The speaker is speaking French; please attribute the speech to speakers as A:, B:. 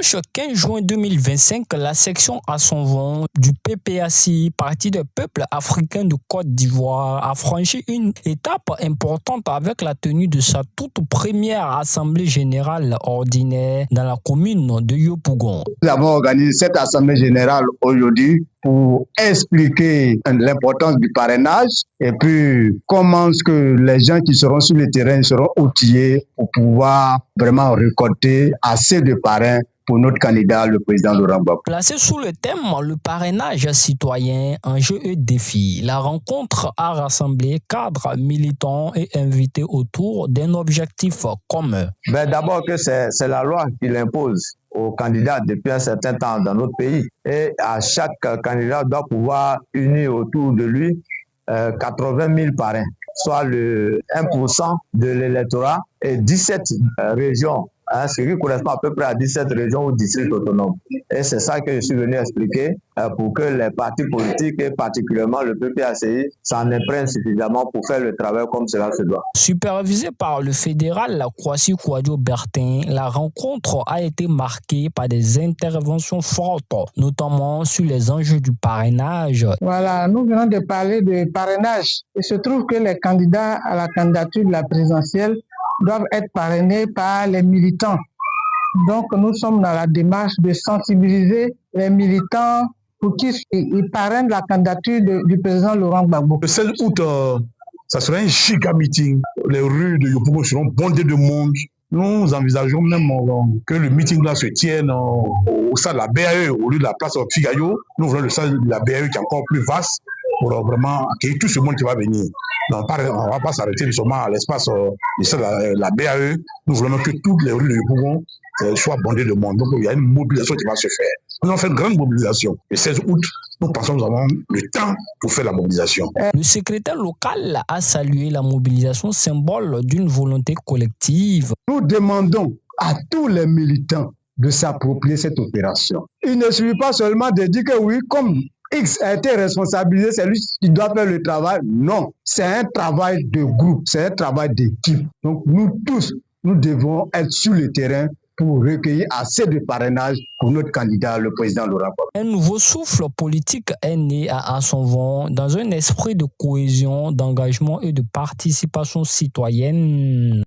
A: Dimanche 15 juin 2025, la section Assonvon du PPACI, Parti des peuples africains de Côte d'Ivoire, a franchi une étape importante avec la tenue de sa toute première assemblée générale ordinaire dans la commune de Yopougon.
B: Nous avons organisé cette assemblée générale aujourd'hui pour expliquer l'importance du parrainage et puis comment est-ce que les gens qui seront sur le terrain seront outillés pour pouvoir vraiment récolter assez de parrains pour notre candidat, le président Laurent Gbagbo.
A: Placé sous le thème le parrainage citoyen, enjeux et défis, la rencontre a rassemblé cadres, militants et invités autour d'un objectif commun.
C: D'abord que c'est la loi qui l'impose aux candidats depuis un certain temps dans notre pays. Et à chaque candidat doit pouvoir unir autour de lui 80 000 parrains, soit le 1% de l'électorat et 17 régions. Ce qui correspond à peu près à 17 régions ou districts autonomes. Et c'est ça que je suis venu expliquer pour que les partis politiques et particulièrement le PPACI s'en imprègnent suffisamment pour faire le travail comme cela se doit.
A: Supervisé par le fédéral Kwasi Kouadio-Bertin, la rencontre a été marquée par des interventions fortes, notamment sur les enjeux du parrainage.
D: Voilà, nous venons de parler de parrainage. Il se trouve que les candidats à la candidature de la présidentielle doivent être parrainés par les militants. Donc, nous sommes dans la démarche de sensibiliser les militants pour qu'ils parrainent la candidature du président Laurent Gbagbo.
E: Le 16 août, ça sera un giga meeting. Les rues de Yopougon seront bondées de monde. Nous envisageons même que le meeting là se tienne au stade de la BAE au lieu de la place Figayo. Nous voulons le stade de la BAE qui est encore plus vaste pour vraiment accueillir tout ce monde qui va venir. Donc, on ne va pas s'arrêter seulement à l'espace de la BAE. Nous voulons que toutes les rues de Yopougon soient bondées de monde. Donc, il y a une mobilisation qui va se faire. Nous avons fait une grande mobilisation. Le 16 août, nous pensons que nous avons le temps pour faire la mobilisation.
A: Le secrétaire local a salué la mobilisation, symbole d'une volonté collective.
B: Nous demandons à tous les militants de s'approprier cette opération. Il ne suffit pas seulement de dire que oui, comme X a été responsabilisé, c'est lui qui doit faire le travail. Non, c'est un travail de groupe, c'est un travail d'équipe. Donc nous tous, nous devons être sur le terrain pour recueillir assez de parrainage pour notre candidat, le président Laurent Gbagbo.
A: Un nouveau souffle politique est né à Assonvon dans un esprit de cohésion, d'engagement et de participation citoyenne.